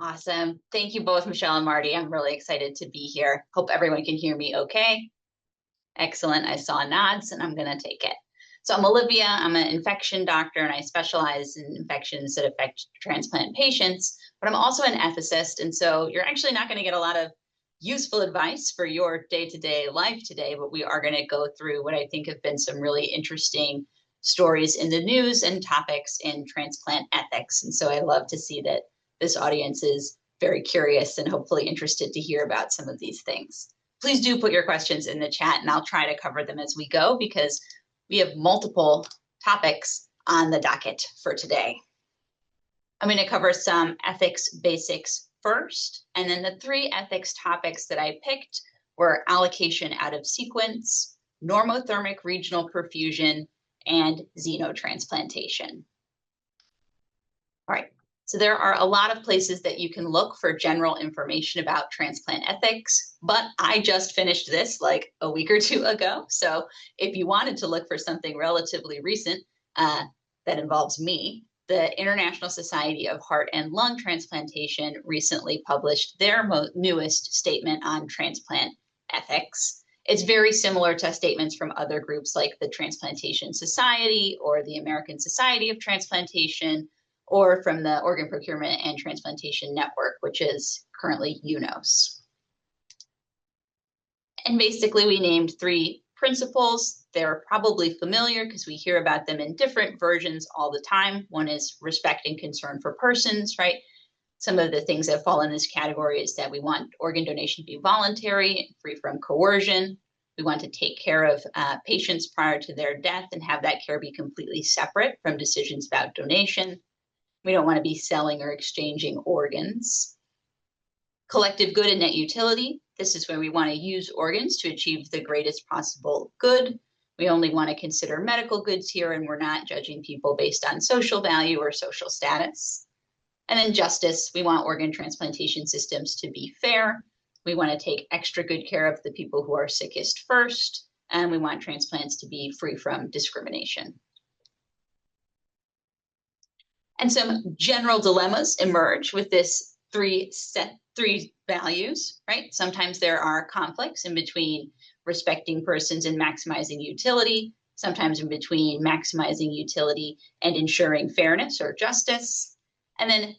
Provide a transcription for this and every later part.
Awesome. Thank you both, Michelle and Marty. I'm really excited to be here. Hope everyone can hear me okay. Excellent. I saw nods and I'm going to take it. So I'm Olivia. I'm an infection doctor and I specialize in infections that affect transplant patients, but I'm also an ethicist. And so you're actually not going to get a lot of useful advice for your day-to-day life today, but we are going to go through what I think have been some really interesting stories in the news and topics in transplant ethics. And so I love to see that this audience is very curious and hopefully interested to hear about some of these things. Please do put your questions in the chat and I'll try to cover them as we go because we have multiple topics on the docket for today. I'm going to cover some ethics basics first, and then the three ethics topics that I picked were allocation out of sequence, normothermic regional perfusion, and xenotransplantation. All right. So there are a lot of places that you can look for general information about transplant ethics, but I just finished this like a week or two ago. So if you wanted to look for something relatively recent that involves me, the International Society of Heart and Lung Transplantation recently published their newest statement on transplant ethics. It's very similar to statements from other groups like the Transplantation Society or the American Society of Transplantation, or from the Organ Procurement and Transplantation Network, which is currently UNOS. And basically we named three principles. They're probably familiar because we hear about them in different versions all the time. One is respect and concern for persons, right? Some of the things that fall in this category is that we want organ donation to be voluntary, free from coercion. We want to take care of patients prior to their death and have that care be completely separate from decisions about donation. We don't want to be selling or exchanging organs. Collective good and net utility. This is where we want to use organs to achieve the greatest possible good. We only want to consider medical goods here, and we're not judging people based on social value or social status. And then justice. We want organ transplantation systems to be fair. We want to take extra good care of the people who are sickest first, and we want transplants to be free from discrimination. And some general dilemmas emerge with this three values, right? Sometimes there are conflicts in between respecting persons and maximizing utility, sometimes in between maximizing utility and ensuring fairness or justice. And then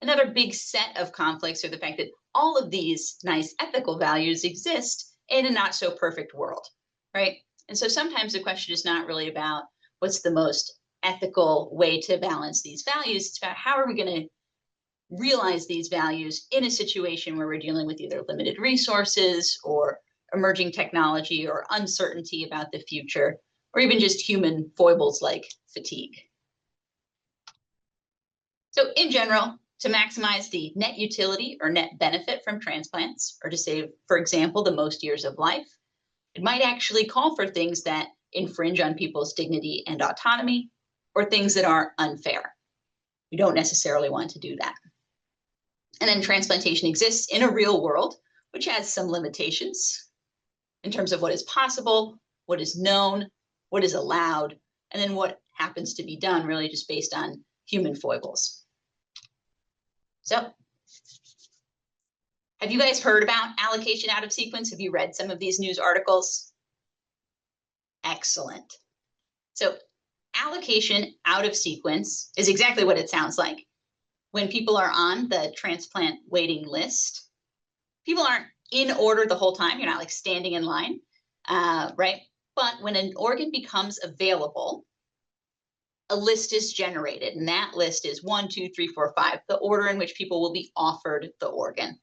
another big set of conflicts are the fact that all of these nice ethical values exist in a not so perfect world, right? And so sometimes the question is not really about what's the most ethical way to balance these values. It's about how are we going to realize these values in a situation where we're dealing with either limited resources or emerging technology or uncertainty about the future, or even just human foibles like fatigue. So in general, to maximize the net utility or net benefit from transplants, or to save, for example, the most years of life, it might actually call for things that infringe on people's dignity and autonomy, or things that are unfair. We don't necessarily want to do that. And then transplantation exists in a real world, which has some limitations in terms of what is possible, what is known, what is allowed, and then what happens to be done really just based on human foibles. So, have you guys heard about allocation out of sequence? Have you read some of these news articles? Excellent. So, allocation out of sequence is exactly what it sounds like. When people are on the transplant waiting list, people aren't in order the whole time. You're not like standing in line, right? But when an organ becomes available, a list is generated, and that list is 1, 2, 3, 4, 5, the order in which people will be offered the organ.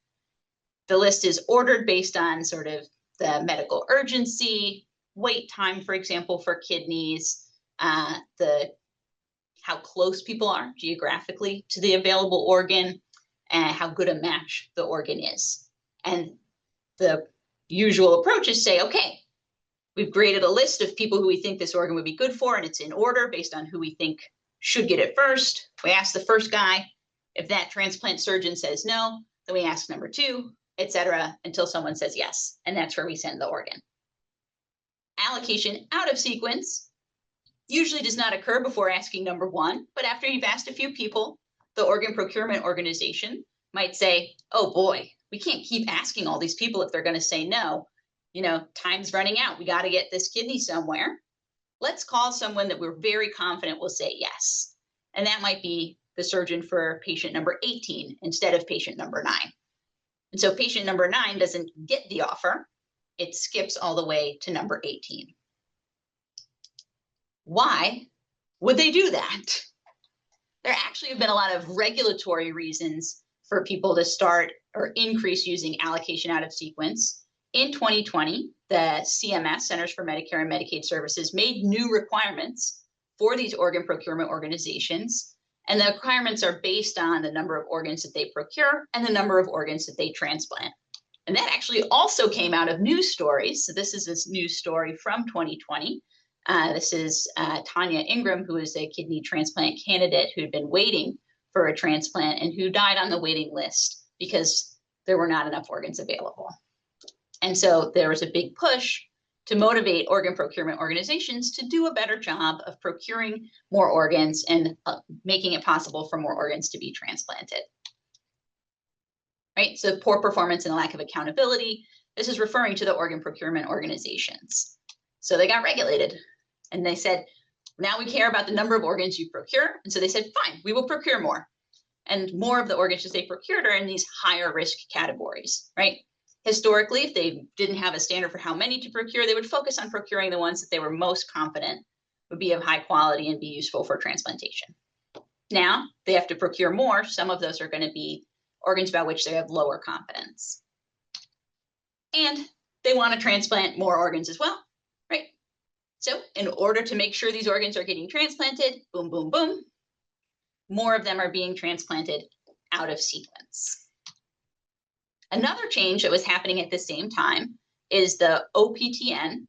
The list is ordered based on sort of the medical urgency, wait time, for example, for kidneys, how close people are geographically to the available organ, and how good a match the organ is. And the usual approaches say, okay, we've created a list of people who we think this organ would be good for, and it's in order based on who we think should get it first. We ask the first guy. If that transplant surgeon says no, then we ask number 2, etc., until someone says yes, and that's where we send the organ. Allocation out of sequence usually does not occur before asking number 1, but after you've asked a few people, the organ procurement organization might say, oh boy, we can't keep asking all these people if they're going to say no. Time's running out. We got to get this kidney somewhere. Let's call someone that we're very confident will say yes. And that might be the surgeon for patient number 18 instead of patient number 9. And so patient number 9 doesn't get the offer. It skips all the way to number 18. Why would they do that? There actually have been a lot of regulatory reasons for people to start or increase using allocation out of sequence. In 2020, the CMS, Centers for Medicare and Medicaid Services, made new requirements for these organ procurement organizations. And the requirements are based on the number of organs that they procure and the number of organs that they transplant. And that actually also came out of news stories. So this is this news story from 2020. This is Tanya Ingram, who is a kidney transplant candidate who'd been waiting for a transplant and who died on the waiting list because there were not enough organs available. And so there was a big push to motivate organ procurement organizations to do a better job of procuring more organs and making it possible for more organs to be transplanted. Right? So poor performance and a lack of accountability. This is referring to the organ procurement organizations. So they got regulated and they said, now we care about the number of organs you procure. And so they said, fine, we will procure more. And more of the organs that they procured are in these higher risk categories, right? Historically, if they didn't have a standard for how many to procure, they would focus on procuring the ones that they were most confident would be of high quality and be useful for transplantation. Now they have to procure more. Some of those are going to be organs about which they have lower confidence. And they want to transplant more organs as well, right? So in order to make sure these organs are getting transplanted, boom, boom, boom, more of them are being transplanted out of sequence. Another change that was happening at the same time is the OPTN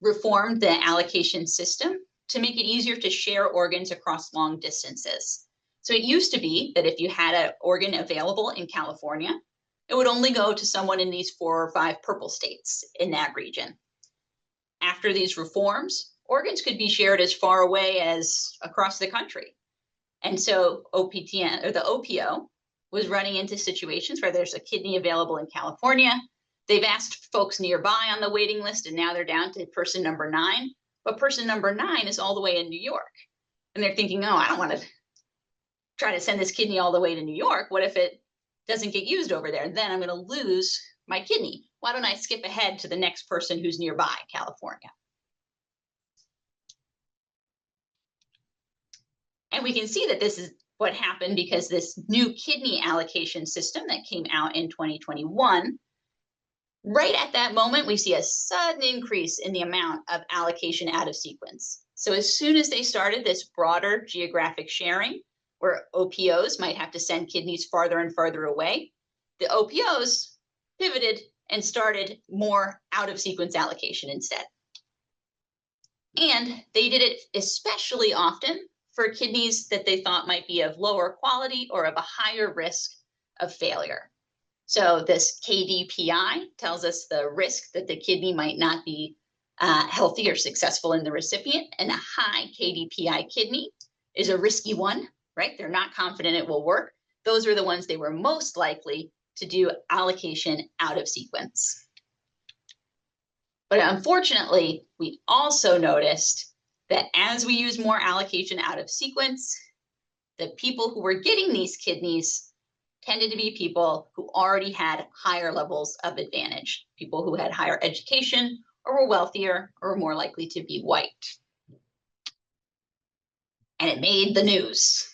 reformed the allocation system to make it easier to share organs across long distances. So it used to be that if you had an organ available in California, it would only go to someone in these 4 or 5 purple states in that region. After these reforms, organs could be shared as far away as across the country. And so OPTN, or the OPO, was running into situations where there's a kidney available in California. They've asked folks nearby on the waiting list, and now they're down to person number 9. But person number 9 is all the way in New York. And they're thinking, oh, I don't want to try to send this kidney all the way to New York. What if it doesn't get used over there? Then I'm going to lose my kidney. Why don't I skip ahead to the next person who's nearby, California? And we can see that this is what happened because this new kidney allocation system that came out in 2021, right at that moment, we see a sudden increase in the amount of allocation out of sequence. So as soon as they started this broader geographic sharing, where OPOs might have to send kidneys farther and farther away, the OPOs pivoted and started more out of sequence allocation instead. And they did it especially often for kidneys that they thought might be of lower quality or of a higher risk of failure. So this KDPI tells us the risk that the kidney might not be healthy or successful in the recipient, and a high KDPI kidney is a risky one, right? They're not confident it will work. Those are the ones they were most likely to do allocation out of sequence. But unfortunately, we also noticed that as we use more allocation out of sequence, the people who were getting these kidneys tended to be people who already had higher levels of advantage, people who had higher education or were wealthier or were more likely to be white. And it made the news.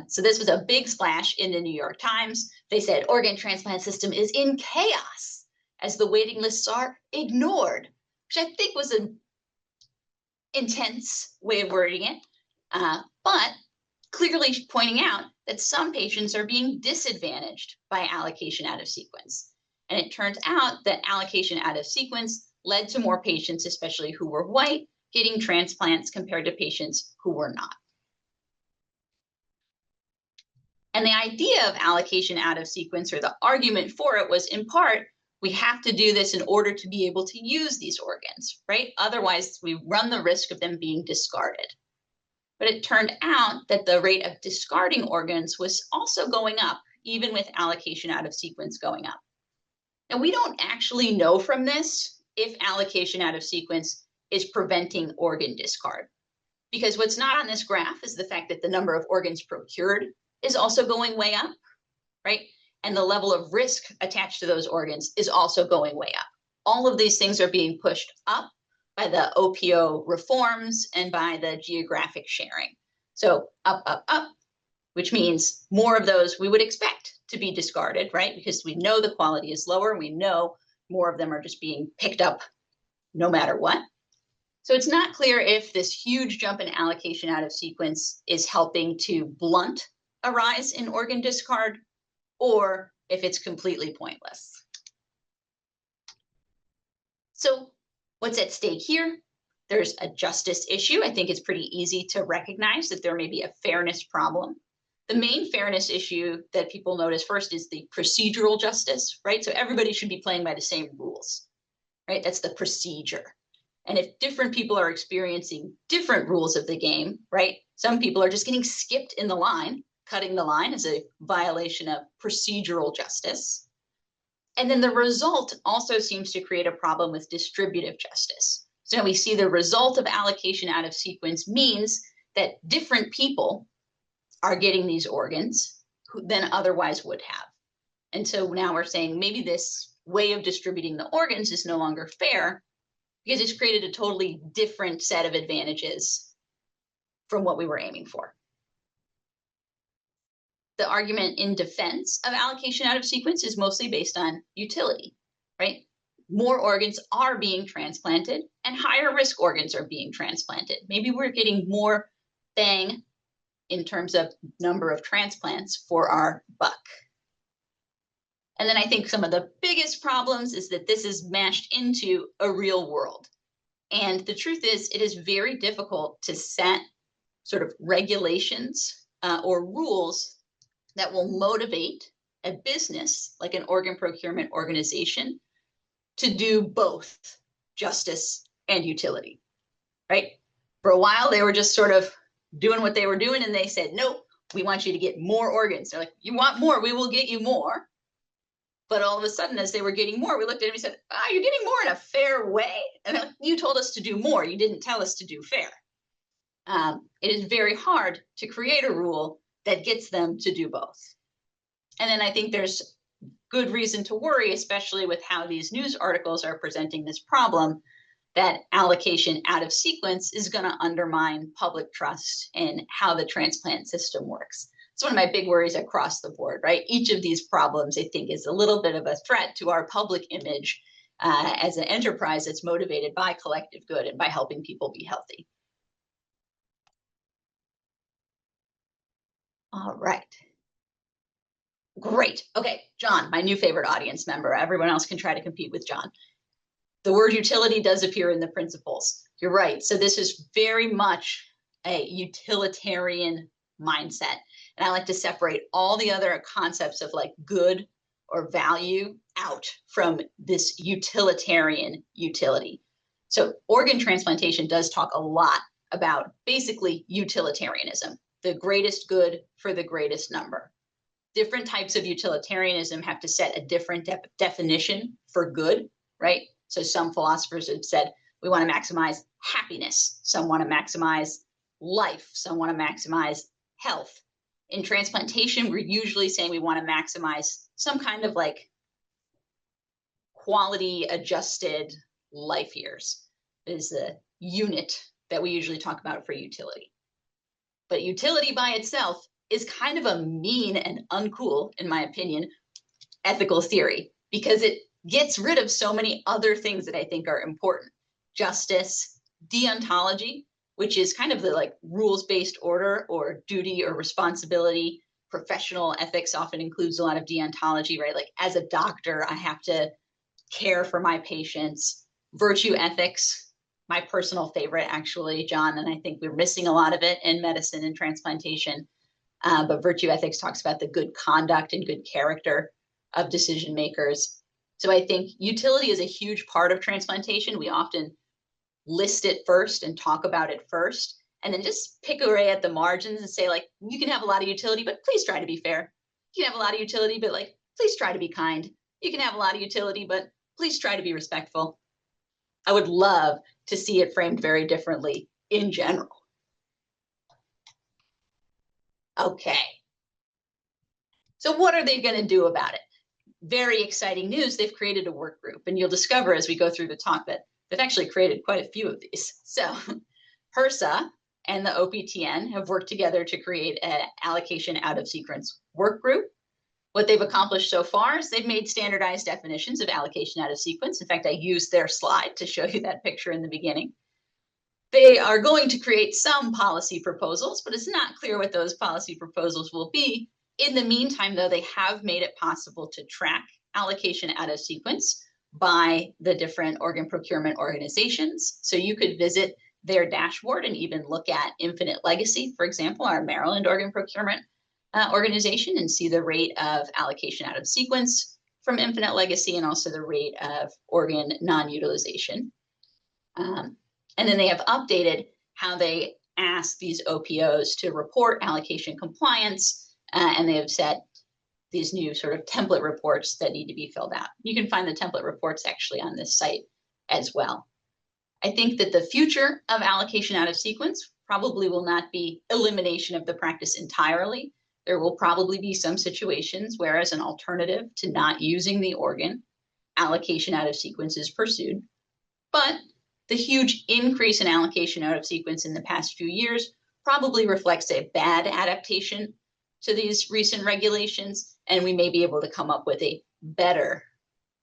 So this was a big splash in the New York Times. They said organ transplant system is in chaos as the waiting lists are ignored, which I think was an intense way of wording it, but clearly pointing out that some patients are being disadvantaged by allocation out of sequence. And it turns out that allocation out of sequence led to more patients, especially who were white, getting transplants compared to patients who were not. And the idea of allocation out of sequence, or the argument for it, was in part, we have to do this in order to be able to use these organs, right? Otherwise, we run the risk of them being discarded. But it turned out that the rate of discarding organs was also going up, even with allocation out of sequence going up. And we don't actually know from this if allocation out of sequence is preventing organ discard. Because what's not on this graph is the fact that the number of organs procured is also going way up, right? And the level of risk attached to those organs is also going way up. All of these things are being pushed up by the OPO reforms and by the geographic sharing. So up, up, up, which means more of those we would expect to be discarded, right? Because we know the quality is lower. We know more of them are just being picked up no matter what. So it's not clear if this huge jump in allocation out of sequence is helping to blunt a rise in organ discard or if it's completely pointless. So what's at stake here? There's a justice issue. I think it's pretty easy to recognize that there may be a fairness problem. The main fairness issue that people notice first is the procedural justice, right? So everybody should be playing by the same rules, right? That's the procedure. And if different people are experiencing different rules of the game, right? Some people are just getting skipped in the line. Cutting the line is a violation of procedural justice. And then the result also seems to create a problem with distributive justice. So we see the result of allocation out of sequence means that different people are getting these organs than otherwise would have. And so now we're saying maybe this way of distributing the organs is no longer fair because it's created a totally different set of advantages from what we were aiming for. The argument in defense of allocation out of sequence is mostly based on utility, right? More organs are being transplanted and higher risk organs are being transplanted. Maybe we're getting more bang in terms of number of transplants for our buck. And then I think some of the biggest problems is that this is mashed into a real world. And the truth is, it is very difficult to set sort of regulations or rules that will motivate a business like an organ procurement organization to do both justice and utility, right? For a while, they were just sort of doing what they were doing, and they said, nope, we want you to get more organs. They're like, you want more, we will get you more. But all of a sudden, as they were getting more, we looked at them and said, you're getting more in a fair way. And they're like, you told us to do more. You didn't tell us to do fair. It is very hard to create a rule that gets them to do both. And then I think there's good reason to worry, especially with how these news articles are presenting this problem, that allocation out of sequence is going to undermine public trust in how the transplant system works. It's one of my big worries across the board, right? Each of these problems, I think, is a little bit of a threat to our public image as an enterprise that's motivated by collective good and by helping people be healthy. All right. Great. Okay, John, my new favorite audience member. Everyone else can try to compete with John. The word utility does appear in the principles. You're right. So this is very much a utilitarian mindset. And I like to separate all the other concepts of like good or value out from this utilitarian utility. So organ transplantation does talk a lot about basically utilitarianism, the greatest good for the greatest number. Different types of utilitarianism have to set a different definition for good, right? So some philosophers have said, we want to maximize happiness. Some want to maximize life. Some want to maximize health. In transplantation, we're usually saying we want to maximize some kind of like quality adjusted life years is the unit that we usually talk about for utility. But utility by itself is kind of a mean and uncool, in my opinion, ethical theory, because it gets rid of so many other things that I think are important. Justice, deontology, which is kind of the like rules-based order or duty or responsibility. Professional ethics often includes a lot of deontology, right? Like as a doctor, I have to care for my patients. Virtue ethics, my personal favorite, actually, John, and I think we're missing a lot of it in medicine and transplantation. But virtue ethics talks about the good conduct and good character of decision makers. So I think utility is a huge part of transplantation. We often list it first and talk about it first. and then just pick away at the margins and say, like, you can have a lot of utility, but please try to be fair. You can have a lot of utility, but like, please try to be kind. You can have a lot of utility, but please try to be respectful. I would love to see it framed very differently in general. Okay. So what are they going to do about it? Very exciting news. They've created a work group, and you'll discover as we go through the talk that they've actually created quite a few of these. So HRSA and the OPTN have worked together to create an allocation out of sequence work group. What they've accomplished so far is they've made standardized definitions of allocation out of sequence. In fact, I used their slide to show you that picture in the beginning. They are going to create some policy proposals, but it's not clear what those policy proposals will be. In the meantime, though, they have made it possible to track allocation out of sequence by the different organ procurement organizations. So you could visit their dashboard and even look at Infinite Legacy, for example, our Maryland organ procurement organization, and see the rate of allocation out of sequence from Infinite Legacy and also the rate of organ non-utilization. And then they have updated how they ask these OPOs to report allocation compliance, and they have set these new sort of template reports that need to be filled out. You can find the template reports actually on this site as well. I think that the future of allocation out of sequence probably will not be elimination of the practice entirely. There will probably be some situations where, as an alternative to not using the organ, allocation out of sequence is pursued. But the huge increase in allocation out of sequence in the past few years probably reflects a bad adaptation to these recent regulations, and we may be able to come up with a better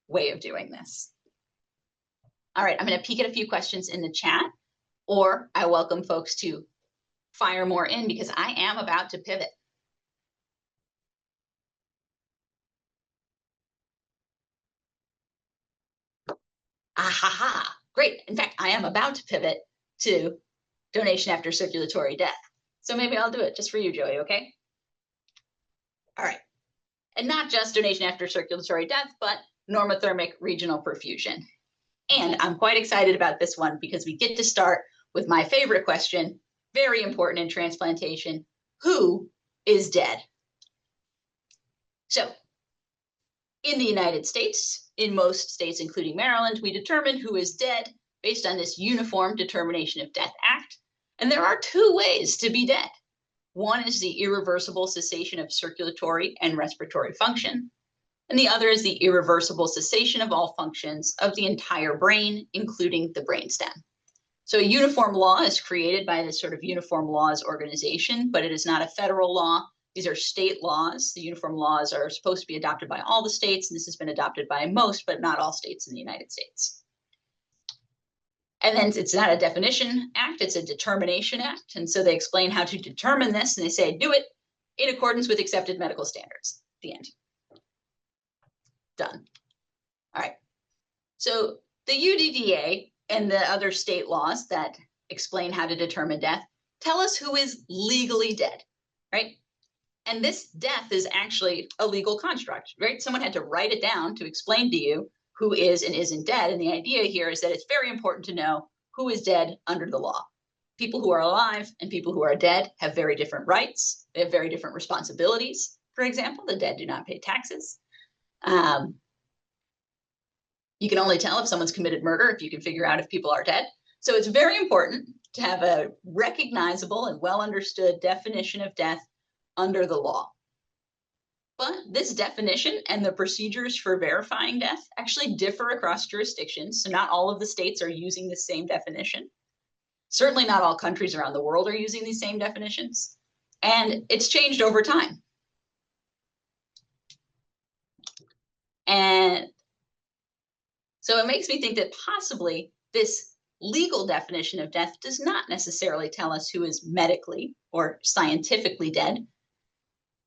way of doing this. All right, I'm going to peek at a few questions in the chat, or I welcome folks to fire more in because I am about to pivot. Ahaha, great. In fact, I am about to pivot to donation after circulatory death. So maybe I'll do it just for you, Joey, okay? All right. And not just donation after circulatory death, but normothermic regional perfusion. And I'm quite excited about this one because we get to start with my favorite question, very important in transplantation: who is dead? So in the United States, in most states, including Maryland, we determine who is dead based on this Uniform Determination of Death Act. And there are two ways to be dead. One is the irreversible cessation of circulatory and respiratory function, and the other is the irreversible cessation of all functions of the entire brain, including the brainstem. So a uniform law is created by this sort of uniform laws organization, but it is not a federal law. These are state laws. The uniform laws are supposed to be adopted by all the states, and this has been adopted by most, but not all states in the United States. And then it's not a definition act, it's a determination act. And so they explain how to determine this, and they say, do it in accordance with accepted medical standards. The end. Done. All right. So the UDDA and the other state laws that explain how to determine death tell us who is legally dead, right? And this death is actually a legal construct, right? Someone had to write it down to explain to you who is and isn't dead. And the idea here is that it's very important to know who is dead under the law. People who are alive and people who are dead have very different rights. They have very different responsibilities. For example, the dead do not pay taxes. You can only tell if someone's committed murder if you can figure out if people are dead. So it's very important to have a recognizable and well understood definition of death under the law. But this definition and the procedures for verifying death actually differ across jurisdictions. So not all of the states are using the same definition. Certainly not all countries around the world are using these same definitions. And it's changed over time. And so it makes me think that possibly this legal definition of death does not necessarily tell us who is medically or scientifically dead.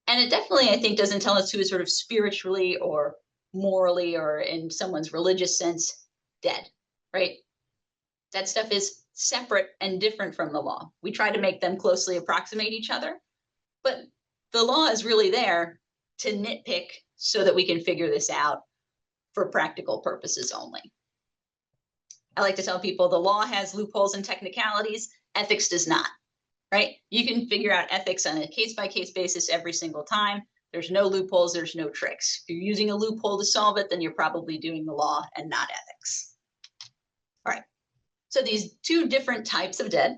And it definitely, I think, doesn't tell us who is sort of spiritually or morally or in someone's religious sense dead, right? That stuff is separate and different from the law. We try to make them closely approximate each other, but the law is really there to nitpick so that we can figure this out for practical purposes only. I like to tell people the law has loopholes and technicalities, ethics does not. right? You can figure out ethics on a case-by-case basis every single time. There's no loopholes, there's no tricks. If you're using a loophole to solve it, then you're probably doing the law and not ethics. All right, so these two different types of dead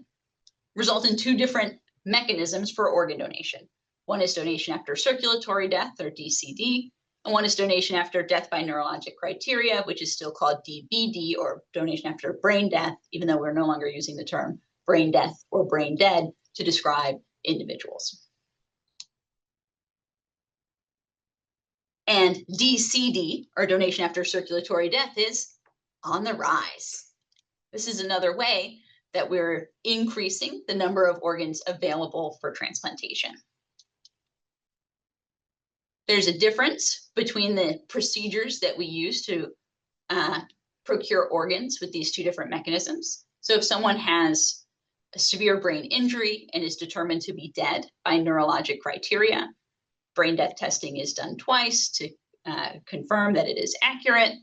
result in two different mechanisms for organ donation. One is donation after circulatory death, or DCD, and one is donation after death by neurologic criteria, which is still called DBD, or donation after brain death, even though we're no longer using the term brain death or brain dead to describe individuals. And DCD, or donation after circulatory death, is on the rise. This is another way that we're increasing the number of organs available for transplantation. There's a difference between the procedures that we use to procure organs with these two different mechanisms. So if someone has a severe brain injury and is determined to be dead by neurologic criteria, brain death testing is done twice to confirm that it is accurate.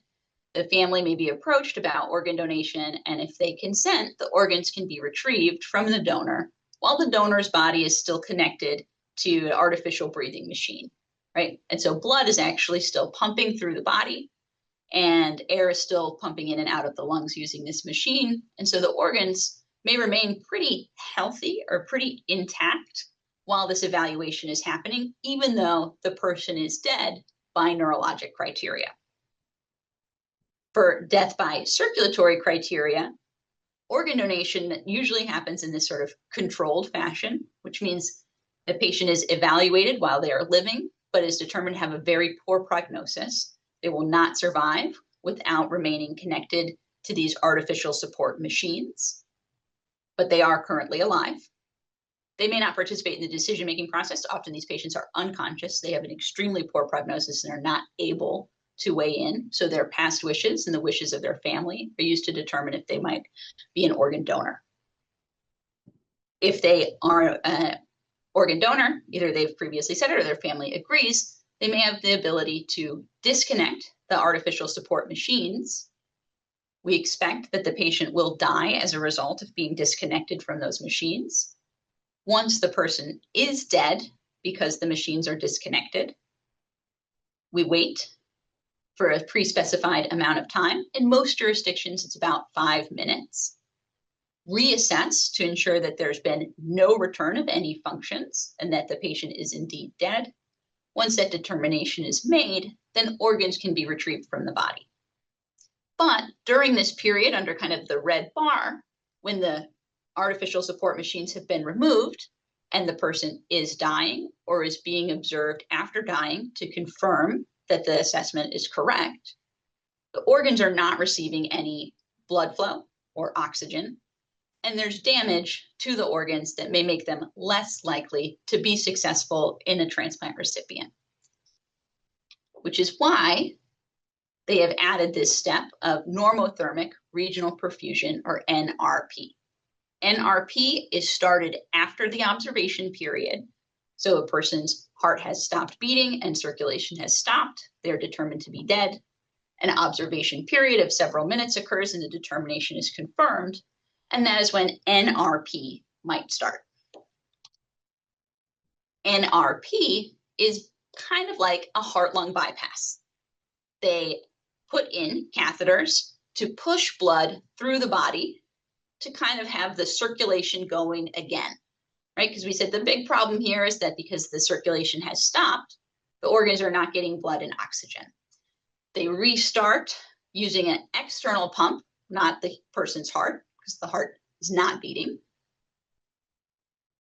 The family may be approached about organ donation, and if they consent, the organs can be retrieved from the donor while the donor's body is still connected to an artificial breathing machine, right? And so blood is actually still pumping through the body, and air is still pumping in and out of the lungs using this machine. And so the organs may remain pretty healthy or pretty intact while this evaluation is happening, even though the person is dead by neurologic criteria. For death by circulatory criteria, organ donation usually happens in this sort of controlled fashion, which means the patient is evaluated while they are living, but is determined to have a very poor prognosis. They will not survive without remaining connected to these artificial support machines, but they are currently alive. They may not participate in the decision-making process. Often these patients are unconscious. They have an extremely poor prognosis and are not able to weigh in. So their past wishes and the wishes of their family are used to determine if they might be an organ donor. If they are an organ donor, either they've previously said it or their family agrees, they may have the ability to disconnect the artificial support machines. We expect that the patient will die as a result of being disconnected from those machines. Once the person is dead because the machines are disconnected, we wait for a pre-specified amount of time. In most jurisdictions, it's about 5 minutes. Reassess to ensure that there's been no return of any functions and that the patient is indeed dead. Once that determination is made, then organs can be retrieved from the body. But during this period, under kind of the red bar, when the artificial support machines have been removed and the person is dying or is being observed after dying to confirm that the assessment is correct, the organs are not receiving any blood flow or oxygen, and there's damage to the organs that may make them less likely to be successful in a transplant recipient, which is why they have added this step of normothermic regional perfusion, or NRP. NRP is started after the observation period. So a person's heart has stopped beating and circulation has stopped. They're determined to be dead. An observation period of several minutes occurs and the determination is confirmed. And that is when NRP might start. NRP is kind of like a heart-lung bypass. They put in catheters to push blood through the body to kind of have the circulation going again, right? Because we said the big problem here is that because the circulation has stopped, the organs are not getting blood and oxygen. They restart using an external pump, not the person's heart, because the heart is not beating.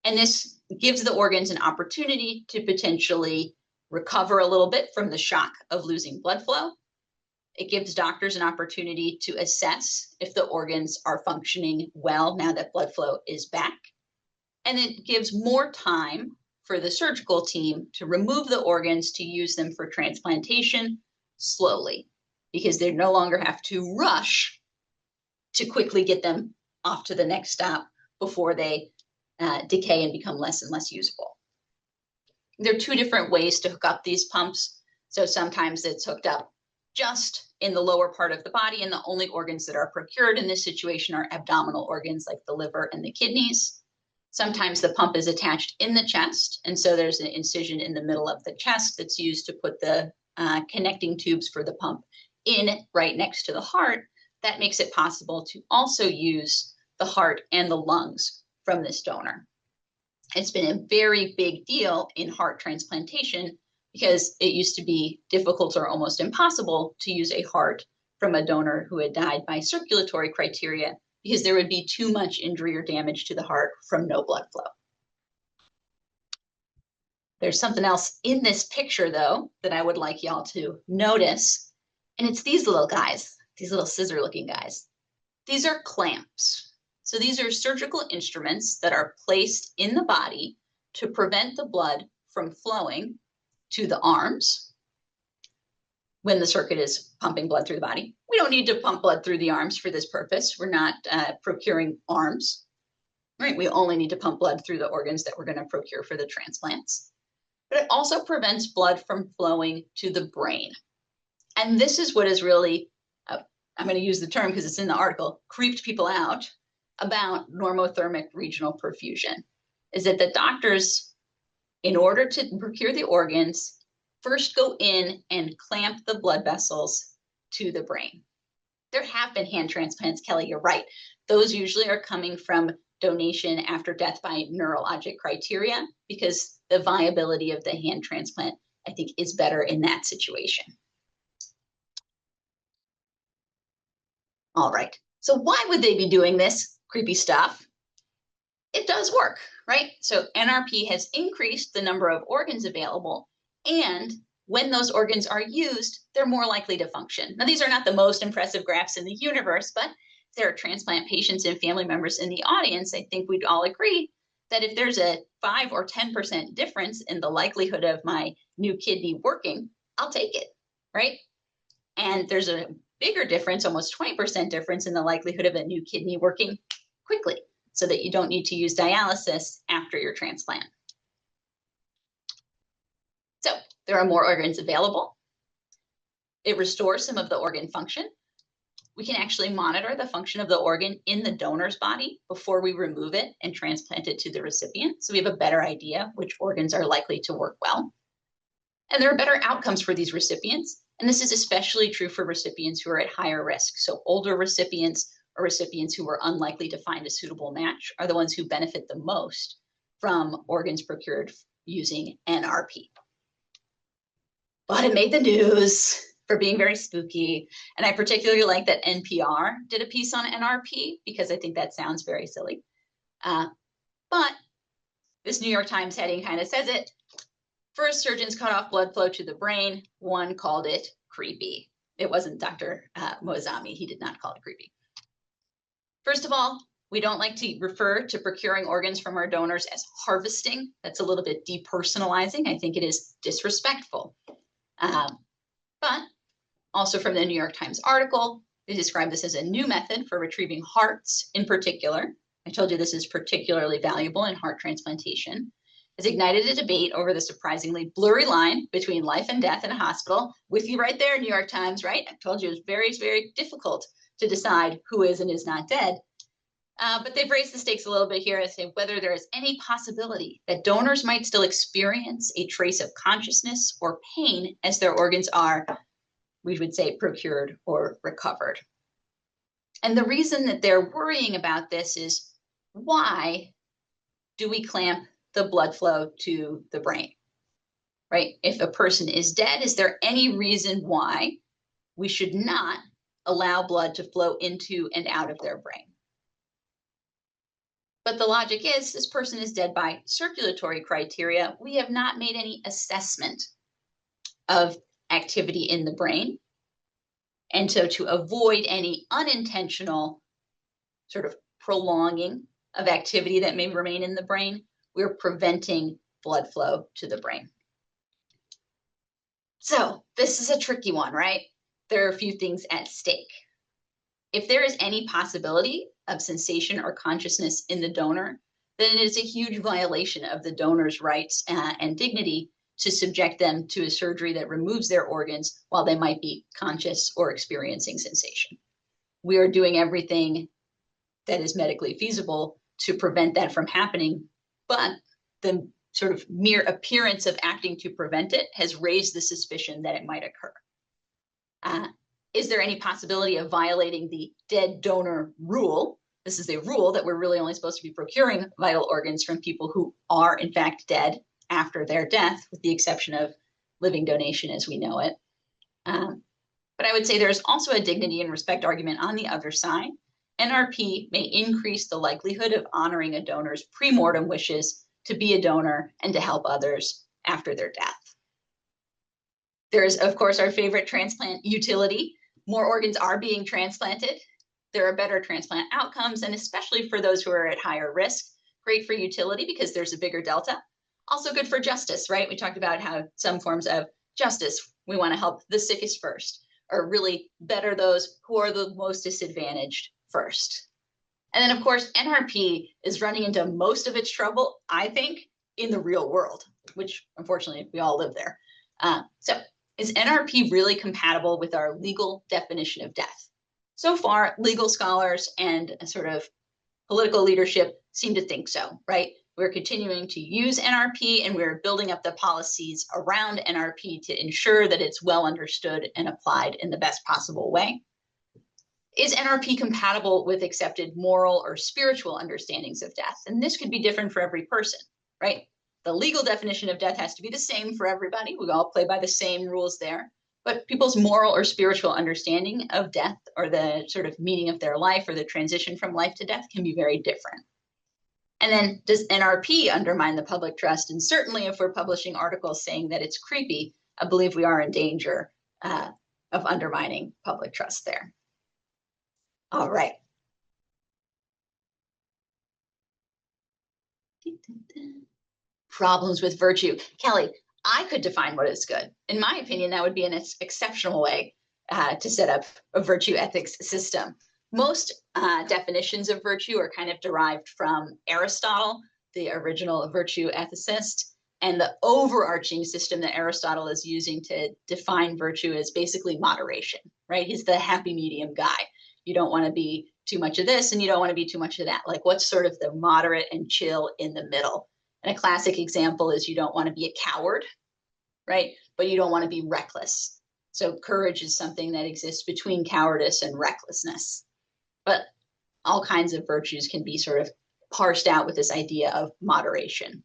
And this gives the organs an opportunity to potentially recover a little bit from the shock of losing blood flow. It gives doctors an opportunity to assess if the organs are functioning well now that blood flow is back. And it gives more time for the surgical team to remove the organs to use them for transplantation slowly, because they no longer have to rush to quickly get them off to the next stop before they decay and become less and less usable. There are two different ways to hook up these pumps. So sometimes it's hooked up just in the lower part of the body, and the only organs that are procured in this situation are abdominal organs like the liver and the kidneys. Sometimes the pump is attached in the chest, and so there's an incision in the middle of the chest that's used to put the connecting tubes for the pump in right next to the heart. That makes it possible to also use the heart and the lungs from this donor. It's been a very big deal in heart transplantation because it used to be difficult or almost impossible to use a heart from a donor who had died by circulatory criteria because there would be too much injury or damage to the heart from no blood flow. There's something else in this picture, though, that I would like y'all to notice, and it's these little guys, these little scissor-looking guys. These are clamps. So these are surgical instruments that are placed in the body to prevent the blood from flowing to the arms when the circuit is pumping blood through the body. We don't need to pump blood through the arms for this purpose. We're not procuring arms, right? We only need to pump blood through the organs that we're going to procure for the transplants. But it also prevents blood from flowing to the brain. And this is what is really, I'm going to use the term because it's in the article, creeped people out about normothermic regional perfusion, is that the doctors, in order to procure the organs, first go in and clamp the blood vessels to the brain. There have been hand transplants, Kelly, you're right. Those usually are coming from donation after death by neurologic criteria because the viability of the hand transplant, I think, is better in that situation. All right, so why would they be doing this creepy stuff? It does work, right? So NRP has increased the number of organs available, and when those organs are used, they're more likely to function. Now, these are not the most impressive graphs in the universe, but if there are transplant patients and family members in the audience, I think we'd all agree that if there's a 5 or 10% difference in the likelihood of my new kidney working, I'll take it, right? And there's a bigger difference, almost 20% difference in the likelihood of a new kidney working quickly so that you don't need to use dialysis after your transplant. So there are more organs available. It restores some of the organ function. We can actually monitor the function of the organ in the donor's body before we remove it and transplant it to the recipient. So we have a better idea which organs are likely to work well. And there are better outcomes for these recipients. And this is especially true for recipients who are at higher risk. So older recipients or recipients who are unlikely to find a suitable match are the ones who benefit the most from organs procured using NRP. But it made the news for being very spooky. And I particularly like that NPR did a piece on NRP because I think that sounds very silly. But this New York Times heading kind of says it. First, surgeons cut off blood flow to the brain. One called it creepy. It wasn't Dr. Moazami. He did not call it creepy. First of all, we don't like to refer to procuring organs from our donors as harvesting. That's a little bit depersonalizing. I think it is disrespectful. But also from the New York Times article, they describe this as a new method for retrieving hearts in particular. I told you this is particularly valuable in heart transplantation. It's ignited a debate over the surprisingly blurry line between life and death in a hospital. With you right there, New York Times, right? I told you it was very, very difficult to decide who is and is not dead. But they've raised the stakes a little bit here as to whether there is any possibility that donors might still experience a trace of consciousness or pain as their organs are, we would say, procured or recovered. And the reason that they're worrying about this is, why do we clamp the blood flow to the brain, right? If a person is dead, is there any reason why we should not allow blood to flow into and out of their brain? But the logic is, this person is dead by circulatory criteria. We have not made any assessment of activity in the brain. And so to avoid any unintentional sort of prolonging of activity that may remain in the brain, we're preventing blood flow to the brain. So this is a tricky one, right? There are a few things at stake. If there is any possibility of sensation or consciousness in the donor, then it is a huge violation of the donor's rights and dignity to subject them to a surgery that removes their organs while they might be conscious or experiencing sensation. We are doing everything that is medically feasible to prevent that from happening, but the sort of mere appearance of acting to prevent it has raised the suspicion that it might occur. Is there any possibility of violating the dead donor rule? This is a rule that we're really only supposed to be procuring vital organs from people who are in fact dead after their death, with the exception of living donation as we know it. But I would say there's also a dignity and respect argument on the other side. NRP may increase the likelihood of honoring a donor's pre-mortem wishes to be a donor and to help others after their death. There's, of course, our favorite transplant utility. More organs are being transplanted. There are better transplant outcomes, and especially for those who are at higher risk, great for utility because there's a bigger delta. Also good for justice, right? We talked about how some forms of justice, we want to help the sickest first, or really better those who are the most disadvantaged first. And then, of course, NRP is running into most of its trouble, I think, in the real world, which unfortunately we all live there. So is NRP really compatible with our legal definition of death? So far, legal scholars and sort of political leadership seem to think so, right? We're continuing to use NRP and we're building up the policies around NRP to ensure that it's well understood and applied in the best possible way. Is NRP compatible with accepted moral or spiritual understandings of death? And this could be different for every person, right? The legal definition of death has to be the same for everybody. We all play by the same rules there. But people's moral or spiritual understanding of death, or the sort of meaning of their life, or the transition from life to death, can be very different. And then, does NRP undermine the public trust? And certainly if we're publishing articles saying that it's creepy, I believe we are in danger of undermining public trust there. All right. Problems with virtue. Kelly, I could define what is good. In my opinion, that would be an exceptional way to set up a virtue ethics system. Most definitions of virtue are kind of derived from Aristotle, the original virtue ethicist, and the overarching system that Aristotle is using to define virtue is basically moderation, right? He's the happy medium guy. You don't want to be too much of this and you don't want to be too much of that. Like, what's sort of the moderate and chill in the middle? And a classic example is you don't want to be a coward, right? But you don't want to be reckless. So courage is something that exists between cowardice and recklessness. But all kinds of virtues can be sort of parsed out with this idea of moderation.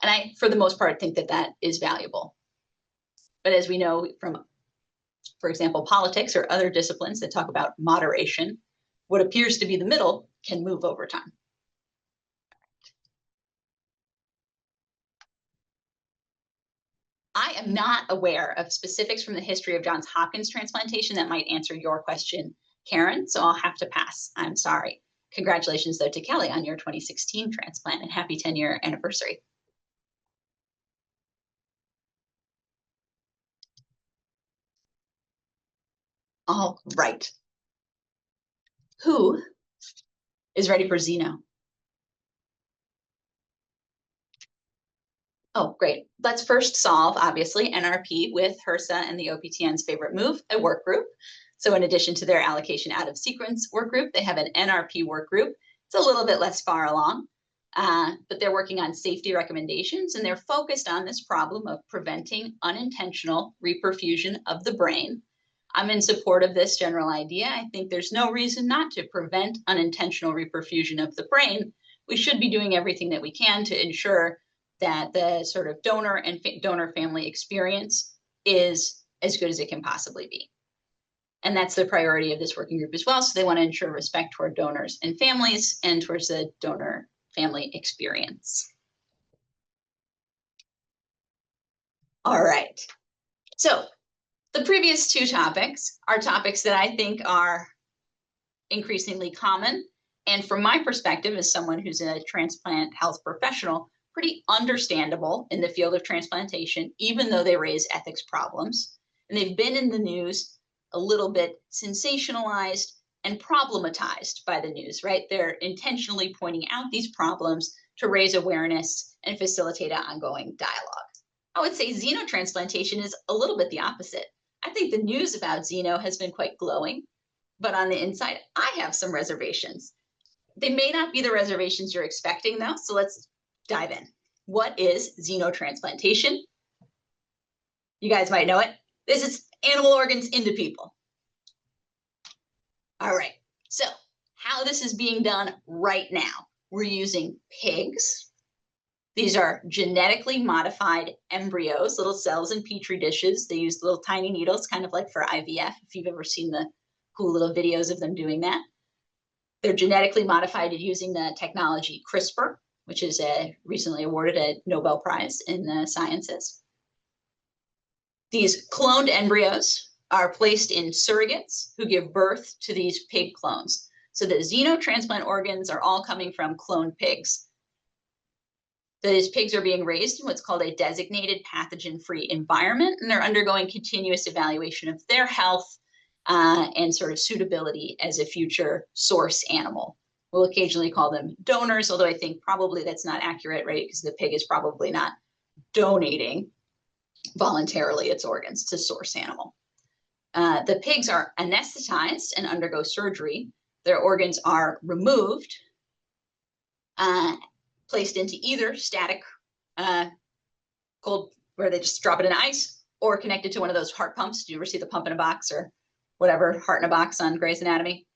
And I, for the most part, think that that is valuable. But as we know from, for example, politics or other disciplines that talk about moderation, what appears to be the middle can move over time. I am not aware of specifics from the history of Johns Hopkins transplantation that might answer your question, Karen, so I'll have to pass. I'm sorry. Congratulations, though, to Kelly on your 2016 transplant, and happy 10-year anniversary. All right. Who is ready for Xeno? Oh, great. Let's first solve, obviously, NRP with HRSA and the OPTN's favorite move, a work group. So in addition to their allocation out of sequence work group, they have an NRP work group. It's a little bit less far along, but they're working on safety recommendations, and they're focused on this problem of preventing unintentional reperfusion of the brain. I'm in support of this general idea. I think there's no reason not to prevent unintentional reperfusion of the brain. We should be doing everything that we can to ensure that the sort of donor and donor family experience is as good as it can possibly be. And that's the priority of this working group as well. So they want to ensure respect toward donors and families and towards the donor family experience. All right. So the previous two topics are topics that I think are increasingly common. And from my perspective, as someone who's a transplant health professional, pretty understandable in the field of transplantation, even though they raise ethics problems. And they've been in the news a little bit sensationalized and problematized by the news, right? They're intentionally pointing out these problems to raise awareness and facilitate an ongoing dialogue. I would say xenotransplantation is a little bit the opposite. I think the news about xeno has been quite glowing, but on the inside, I have some reservations. They may not be the reservations you're expecting though, so let's dive in. What is xenotransplantation? You guys might know it. This is animal organs into people. All right, so how this is being done right now. We're using pigs. These are genetically modified embryos, little cells in petri dishes. They use little tiny needles, kind of like for IVF, if you've ever seen the cool little videos of them doing that. They're genetically modified using the technology CRISPR, which is recently awarded a Nobel Prize in the sciences. These cloned embryos are placed in surrogates who give birth to these pig clones. So the xenotransplant organs are all coming from cloned pigs. Those pigs are being raised in what's called a designated pathogen-free environment, and they're undergoing continuous evaluation of their health and sort of suitability as a future source animal. We'll occasionally call them donors, although I think probably that's not accurate, right? Because the pig is probably not donating voluntarily its organs to source animal. The pigs are anesthetized and undergo surgery. Their organs are removed, placed into either static cold, where they just drop it in ice, or connected to one of those heart pumps. Do you ever see the pump in a box or whatever, heart in a box on Grey's Anatomy?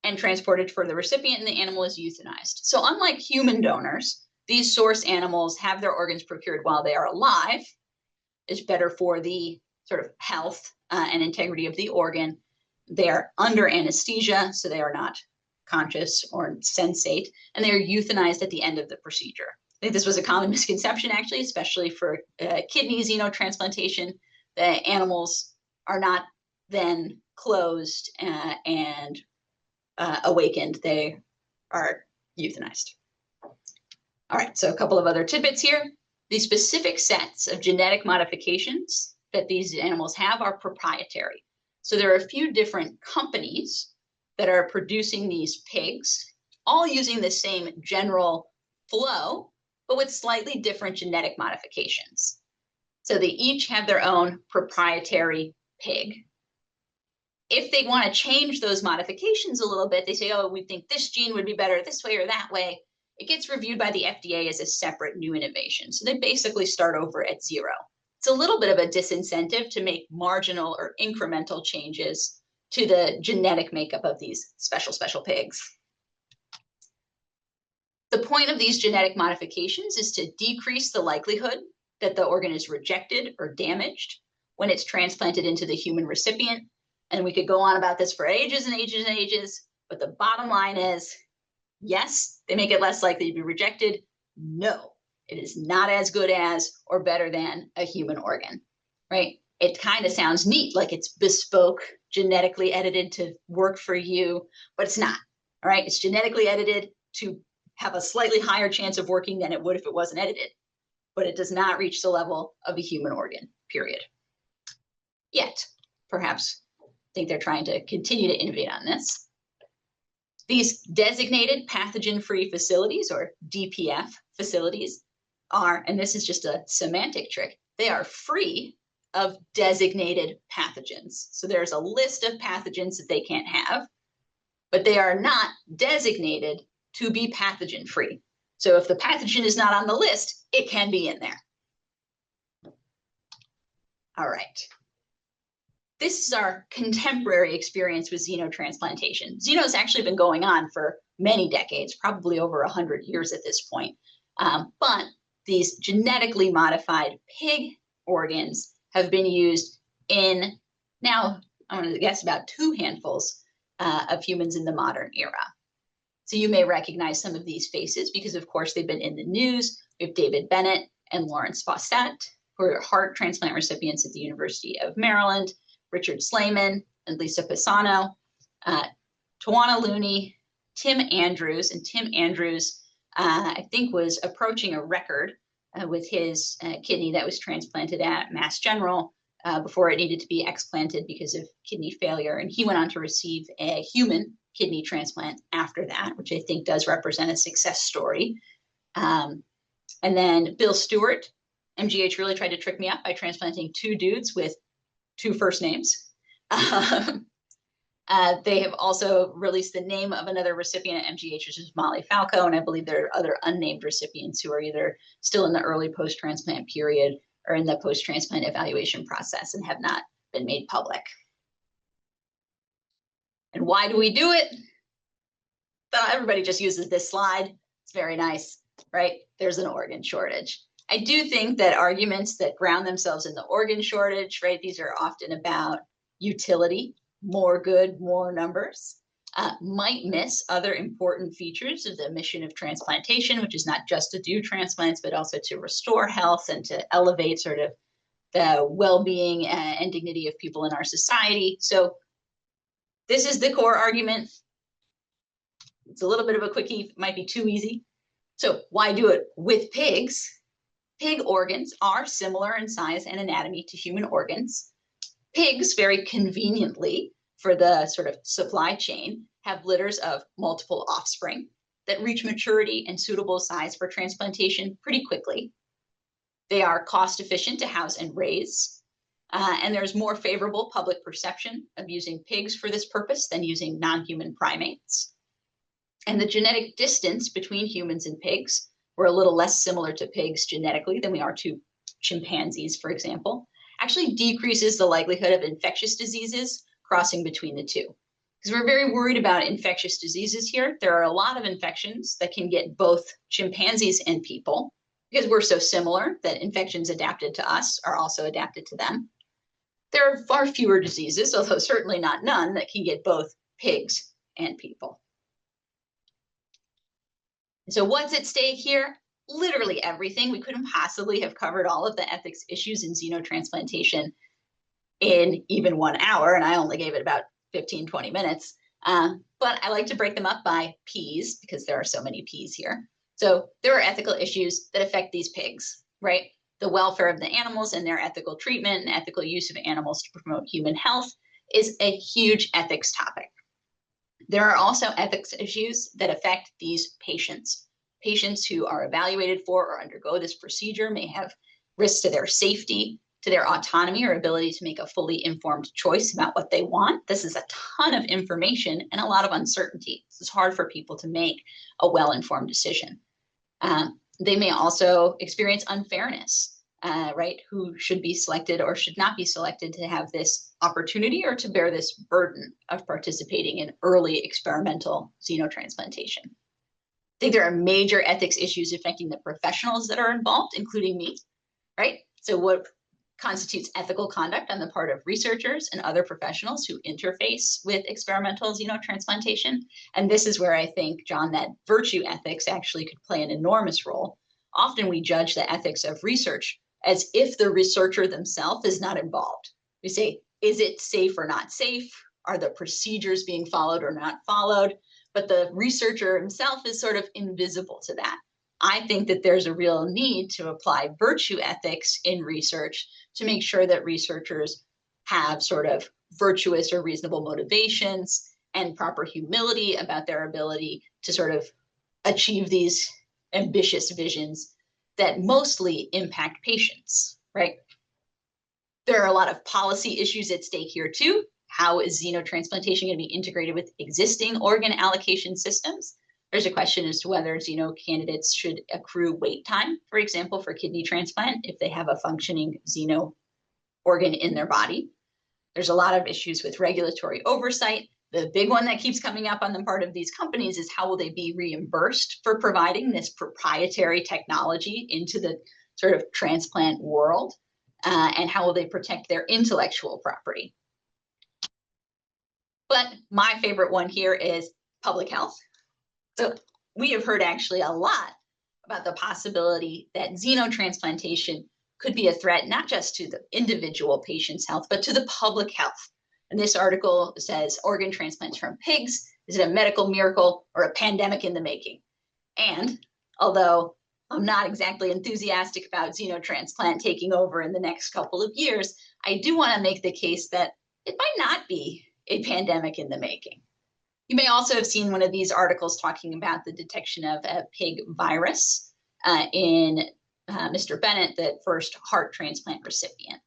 And transported for the recipient, and the animal is euthanized. So unlike human donors, these source animals have their organs procured while they are alive. It's better for the sort of health and integrity of the organ. They are under anesthesia, so they are not conscious or sensate, and they are euthanized at the end of the procedure. I think this was a common misconception, actually, especially for kidney xenotransplantation. The animals are not then closed and awakened. They are euthanized. All right, so a couple of other tidbits here. The specific sets of genetic modifications that these animals have are proprietary. So there are a few different companies that are producing these pigs, all using the same general flow, but with slightly different genetic modifications. So they each have their own proprietary pig. If they want to change those modifications a little bit, they say, oh, we think this gene would be better this way or that way. It gets reviewed by the FDA as a separate new innovation. So they basically start over at zero. It's a little bit of a disincentive to make marginal or incremental changes to the genetic makeup of these special pigs. The point of these genetic modifications is to decrease the likelihood that the organ is rejected or damaged when it's transplanted into the human recipient. And we could go on about this for ages and ages and ages, but the bottom line is, yes, they make it less likely to be rejected. No, it is not as good as or better than a human organ, right? It kind of sounds neat, like it's bespoke, genetically edited to work for you, but it's not, all right? It's genetically edited to have a slightly higher chance of working than it would if it wasn't edited, but it does not reach the level of a human organ, period. Yet, perhaps think they're trying to continue to innovate on this. These designated pathogen-free facilities, or DPF facilities, are, and this is just a semantic trick, they are free of designated pathogens. So there's a list of pathogens that they can't have, but they are not designated to be pathogen-free. So if the pathogen is not on the list, it can be in there. All right. This is our contemporary experience with xenotransplantation. Xeno has actually been going on for many decades, probably over 100 years at this point. But these genetically modified pig organs have been used in, now I'm going to guess, about 2 handfuls of humans in the modern era. So you may recognize some of these faces because, of course, they've been in the news. We have David Bennett and Lawrence Fawcett, who are heart transplant recipients at the University of Maryland, Richard Slayman and Lisa Pisano, Tawana Looney, Tim Andrews, and Tim Andrews, I think, was approaching a record with his kidney that was transplanted at Mass General before it needed to be explanted because of kidney failure. And he went on to receive a human kidney transplant after that, which I think does represent a success story. And then Bill Stewart, MGH really tried to trick me up by transplanting 2 dudes with 2 first names. They have also released the name of another recipient at MGH, which is Molly Falco, and I believe there are other unnamed recipients who are either still in the early post-transplant period or in the post-transplant evaluation process and have not been made public. And why do we do it? Everybody just uses this slide. It's very nice, right? There's an organ shortage. I do think that arguments that ground themselves in the organ shortage, right, these are often about utility, more good, more numbers, might miss other important features of the mission of transplantation, which is not just to do transplants, but also to restore health and to elevate sort of the well-being and dignity of people in our society. So this is the core argument. It's a little bit of a quickie, might be too easy. So why do it with pigs? Pig organs are similar in size and anatomy to human organs. Pigs, very conveniently for the sort of supply chain, have litters of multiple offspring that reach maturity and suitable size for transplantation pretty quickly. They are cost efficient to house and raise, and there's more favorable public perception of using pigs for this purpose than using non-human primates. And the genetic distance between humans and pigs, we're a little less similar to pigs genetically than we are to chimpanzees, for example, actually decreases the likelihood of infectious diseases crossing between the two. Because we're very worried about infectious diseases here. There are a lot of infections that can get both chimpanzees and people because we're so similar that infections adapted to us are also adapted to them. There are far fewer diseases, although certainly not none, that can get both pigs and people. So what's at stake here? Literally everything. We couldn't possibly have covered all of the ethics issues in xenotransplantation in even 1 hour, and I only gave it about 15, 20 minutes. But I like to break them up by P's because there are so many P's here. So there are ethical issues that affect these pigs, right? The welfare of the animals and their ethical treatment and ethical use of animals to promote human health is a huge ethics topic. There are also ethics issues that affect these patients. Patients who are evaluated for or undergo this procedure may have risks to their safety, to their autonomy or ability to make a fully informed choice about what they want. This is a ton of information and a lot of uncertainty. It's hard for people to make a well-informed decision. They may also experience unfairness, right? Who should be selected or should not be selected to have this opportunity or to bear this burden of participating in early experimental xenotransplantation. I think there are major ethics issues affecting the professionals that are involved, including me, right? So what constitutes ethical conduct on the part of researchers and other professionals who interface with experimental xenotransplantation? And this is where I think, John, that virtue ethics actually could play an enormous role. Often we judge the ethics of research as if the researcher themselves is not involved. We say, is it safe or not safe? Are the procedures being followed or not followed? But the researcher himself is sort of invisible to that. I think that there's a real need to apply virtue ethics in research to make sure that researchers have sort of virtuous or reasonable motivations and proper humility about their ability to sort of achieve these ambitious visions that mostly impact patients, right? There are a lot of policy issues at stake here too. How is xenotransplantation going to be integrated with existing organ allocation systems? There's a question as to whether xeno candidates should accrue wait time, for example, for kidney transplant, if they have a functioning xeno organ in their body. There's a lot of issues with regulatory oversight. The big one that keeps coming up on the part of these companies is how will they be reimbursed for providing this proprietary technology into the sort of transplant world, and how will they protect their intellectual property? But my favorite one here is public health. So we have heard actually a lot about the possibility that xenotransplantation could be a threat, not just to the individual patient's health, but to the public health. And this article says, organ transplants from pigs, is it a medical miracle or a pandemic in the making? And although I'm not exactly enthusiastic about xenotransplant taking over in the next couple of years, I do want to make the case that it might not be a pandemic in the making. You may also have seen one of these articles talking about the detection of a pig virus in Mr. Bennett, the first heart transplant recipient.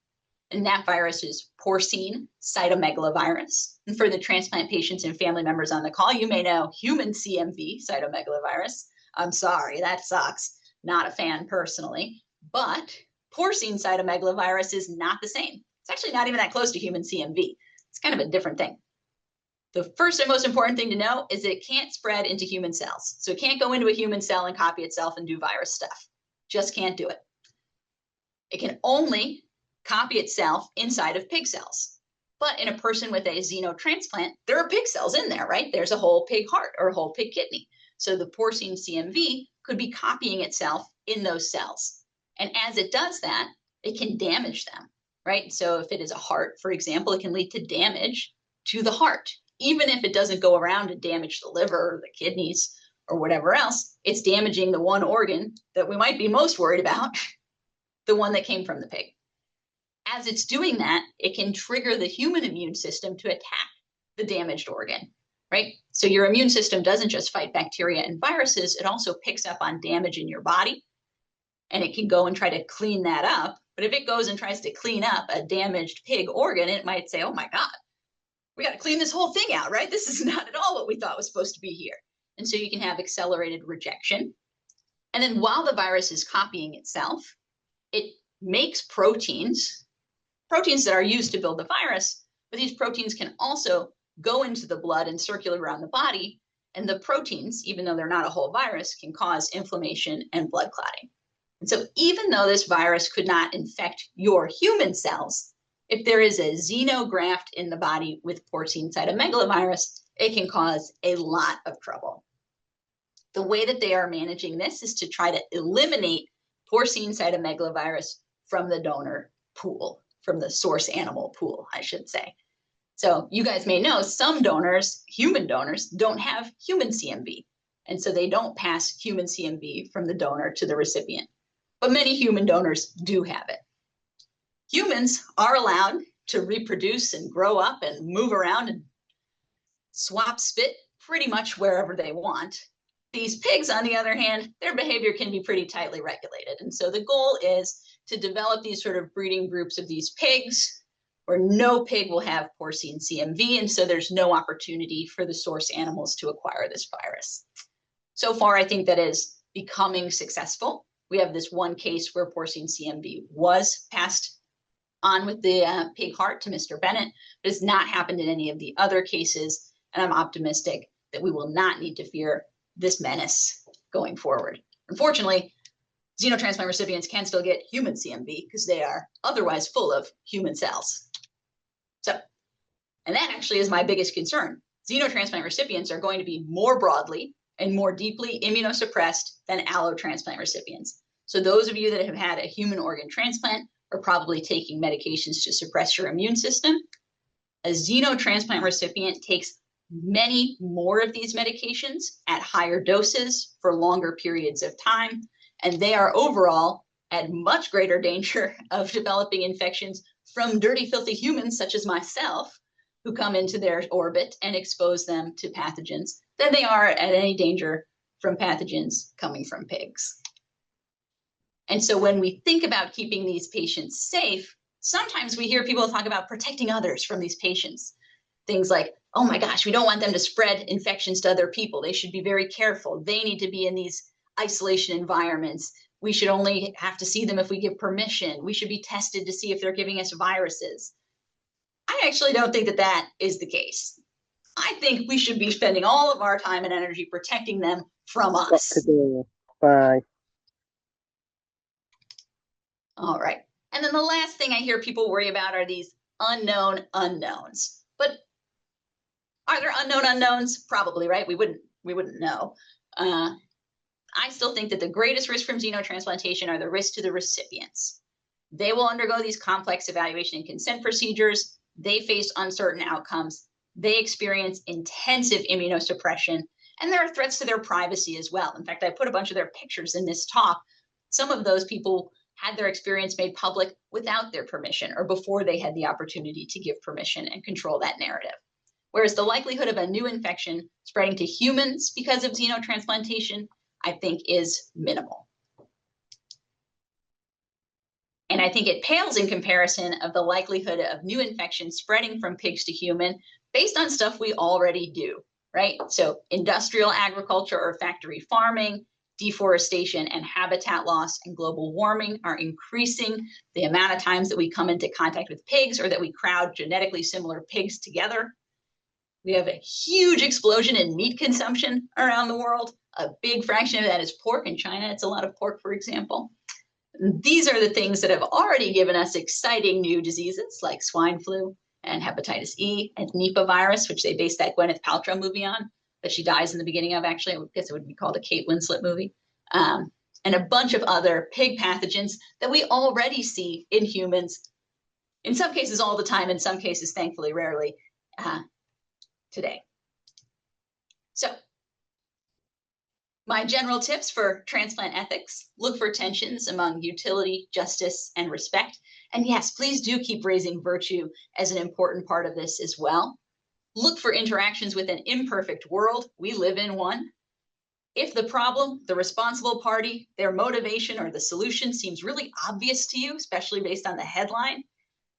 And that virus is porcine cytomegalovirus. And for the transplant patients and family members on the call, you may know human CMV cytomegalovirus. I'm sorry, that sucks. Not a fan personally, but porcine cytomegalovirus is not the same. It's actually not even that close to human CMV. It's kind of a different thing. The first and most important thing to know is that it can't spread into human cells. So it can't go into a human cell and copy itself and do virus stuff. Just can't do it. It can only copy itself inside of pig cells. But in a person with a xenotransplant, there are pig cells in there, right? There's a whole pig heart or a whole pig kidney. So the porcine CMV could be copying itself in those cells. And as it does that, it can damage them, right? So if it is a heart, for example, it can lead to damage to the heart. Even if it doesn't go around and damage the liver or the kidneys or whatever else, it's damaging the one organ that we might be most worried about, the one that came from the pig. As it's doing that, it can trigger the human immune system to attack the damaged organ, right? So your immune system doesn't just fight bacteria and viruses, it also picks up on damage in your body, and it can go and try to clean that up. But if it goes and tries to clean up a damaged pig organ, it might say, oh my God, we got to clean this whole thing out, right? This is not at all what we thought was supposed to be here. And so you can have accelerated rejection. And then while the virus is copying itself, it makes proteins that are used to build the virus, but these proteins can also go into the blood and circulate around the body. And the proteins, even though they're not a whole virus, can cause inflammation and blood clotting. And so even though this virus could not infect your human cells, if there is a xenograft in the body with porcine cytomegalovirus, it can cause a lot of trouble. The way that they are managing this is to try to eliminate porcine cytomegalovirus from the donor pool, from the source animal pool, I should say. So you guys may know some donors, human donors, don't have human CMV. And so they don't pass human CMV from the donor to the recipient. But many human donors do have it. Humans are allowed to reproduce and grow up and move around and swap spit pretty much wherever they want. These pigs, on the other hand, their behavior can be pretty tightly regulated. And so the goal is to develop these sort of breeding groups of these pigs where no pig will have porcine CMV. And so there's no opportunity for the source animals to acquire this virus. So far, I think that is becoming successful. We have this one case where porcine CMV was passed on with the pig heart to Mr. Bennett, but it's not happened in any of the other cases. And I'm optimistic that we will not need to fear this menace going forward. Unfortunately, xenotransplant recipients can still get human CMV because they are otherwise full of human cells. So, and that actually is my biggest concern. Xenotransplant recipients are going to be more broadly and more deeply immunosuppressed than allotransplant recipients. So those of you that have had a human organ transplant are probably taking medications to suppress your immune system. A xenotransplant recipient takes many more of these medications at higher doses for longer periods of time, and they are overall at much greater danger of developing infections from dirty, filthy humans such as myself, who come into their orbit and expose them to pathogens, than they are at any danger from pathogens coming from pigs. And so when we think about keeping these patients safe, sometimes we hear people talk about protecting others from these patients. Things like, oh my gosh, we don't want them to spread infections to other people. They should be very careful. They need to be in these isolation environments. We should only have to see them if we give permission. We should be tested to see if they're giving us viruses. I actually don't think that that is the case. I think we should be spending all of our time and energy protecting them from us. Bye. All right. And then the last thing I hear people worry about are these unknown unknowns. But are there unknown unknowns? Probably, right? We wouldn't know. I still think that the greatest risk from xenotransplantation are the risks to the recipients. They will undergo these complex evaluation and consent procedures. They face uncertain outcomes. They experience intensive immunosuppression, and there are threats to their privacy as well. In fact, I put a bunch of their pictures in this talk. Some of those people had their experience made public without their permission or before they had the opportunity to give permission and control that narrative. Whereas the likelihood of a new infection spreading to humans because of xenotransplantation, I think, is minimal. And I think it pales in comparison of the likelihood of new infections spreading from pigs to human based on stuff we already do, right? So industrial agriculture or factory farming, deforestation and habitat loss and global warming are increasing the amount of times that we come into contact with pigs or that we crowd genetically similar pigs together. We have a huge explosion in meat consumption around the world. A big fraction of that is pork. In China, it's a lot of pork, for example. These are the things that have already given us exciting new diseases like swine flu and hepatitis E and Nipah virus, which they based that Gwyneth Paltrow movie on, that she dies in the beginning of. Actually, I guess it would be called a Kate Winslet movie. And a bunch of other pig pathogens that we already see in humans, in some cases all the time, in some cases, thankfully, rarely today. So my general tips for transplant ethics: look for tensions among utility, justice, and respect. And yes, please do keep raising virtue as an important part of this as well. Look for interactions with an imperfect world. We live in one. If the problem, the responsible party, their motivation, or the solution seems really obvious to you, especially based on the headline,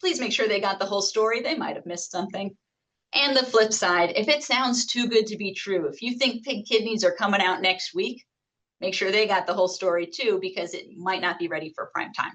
please make sure they got the whole story. They might have missed something. And the flip side, if it sounds too good to be true, if you think pig kidneys are coming out next week, make sure they got the whole story too, because it might not be ready for prime time.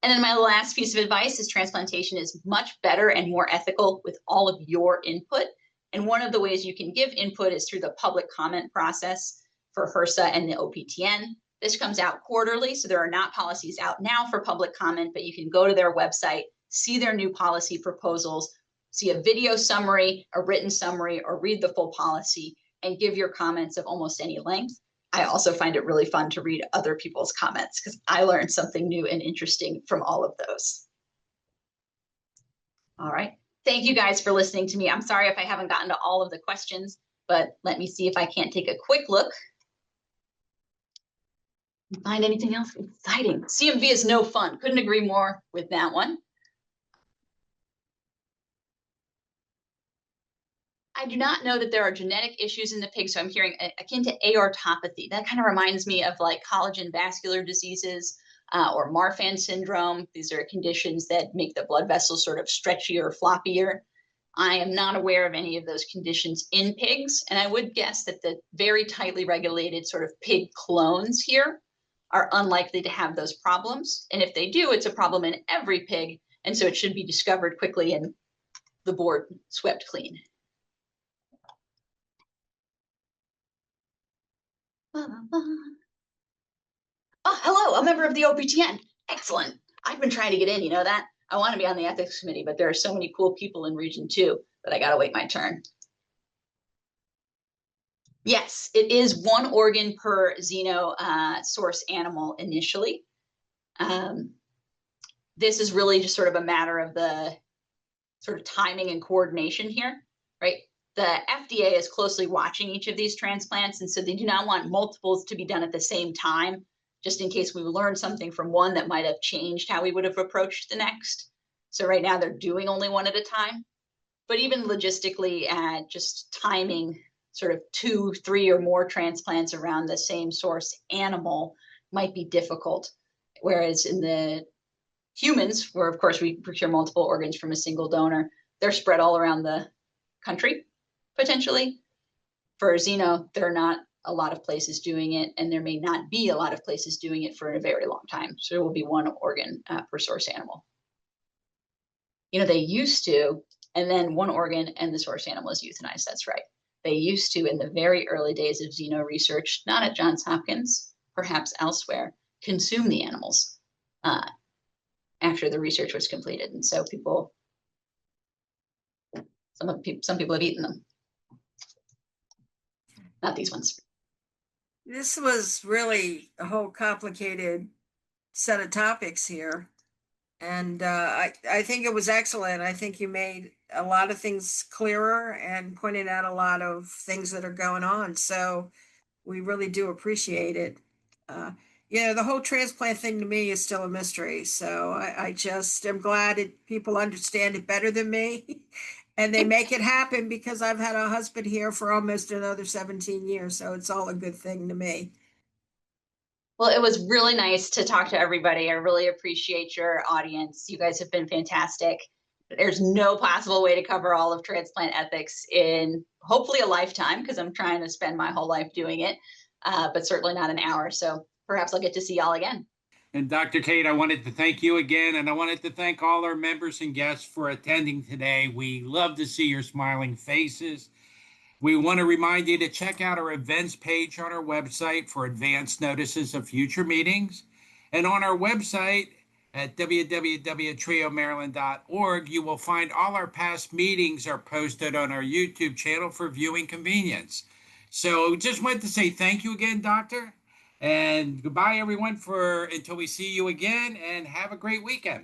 And then my last piece of advice is transplantation is much better and more ethical with all of your input. And one of the ways you can give input is through the public comment process for HRSA and the OPTN. This comes out quarterly, so there are not policies out now for public comment, but you can go to their website, see their new policy proposals, see a video summary, a written summary, or read the full policy and give your comments of almost any length. I also find it really fun to read other people's comments because I learned something new and interesting from all of those. All right. Thank you guys for listening to me. I'm sorry if I haven't gotten to all of the questions, but let me see if I can't take a quick look and find anything else exciting. CMV is no fun. Couldn't agree more with that one. I do not know that there are genetic issues in the pig, so I'm hearing akin to aortopathy. That kind of reminds me of like collagen vascular diseases or Marfan syndrome. These are conditions that make the blood vessels sort of stretchier or floppier. I am not aware of any of those conditions in pigs, and I would guess that the very tightly regulated sort of pig clones here are unlikely to have those problems. And if they do, it's a problem in every pig, and so it should be discovered quickly and the board swept clean. Oh, hello, a member of the OPTN. Excellent. I've been trying to get in, you know that? I want to be on the ethics committee, but there are so many cool people in Region 2 that I got to wait my turn. Yes, it is one organ per xeno source animal initially. This is really just sort of a matter of the sort of timing and coordination here, right? The FDA is closely watching each of these transplants, and so they do not want multiples to be done at the same time, just in case we learn something from one that might have changed how we would have approached the next. So right now they're doing only one at a time. But even logistically, just timing sort of 2, 3, or more transplants around the same source animal might be difficult. Whereas in the humans, where of course we procure multiple organs from a single donor, they're spread all around the country, potentially. For xeno, there are not a lot of places doing it, and there may not be a lot of places doing it for a very long time. So there will be one organ per source animal. You know, they used to, and then one organ and the source animal is euthanized. That's right. They used to, in the very early days of xeno research, not at Johns Hopkins, perhaps elsewhere, consume the animals after the research was completed. And so people, some people have eaten them. Not these ones. This was really a whole complicated set of topics here. And I think it was excellent. I think you made a lot of things clearer and pointed out a lot of things that are going on. So we really do appreciate it. The whole transplant thing to me is still a mystery. So I just am glad people understand it better than me. And they make it happen because I've had a husband here for almost another 17 years. So it's all a good thing to me. Well, it was really nice to talk to everybody. I really appreciate your audience. You guys have been fantastic. There's no possible way to cover all of transplant ethics in hopefully a lifetime because I'm trying to spend my whole life doing it, but certainly not an hour. So perhaps I'll get to see y'all again. And Dr. Kate, I wanted to thank you again, and I wanted to thank all our members and guests for attending today. We love to see your smiling faces. We want to remind you to check out our events page on our website for advance notices of future meetings. And on our website at www.triomaryland.org, you will find all our past meetings are posted on our YouTube channel for viewing convenience. So just wanted to say thank you again, Doctor. And goodbye, everyone, for until we see you again, and have a great weekend.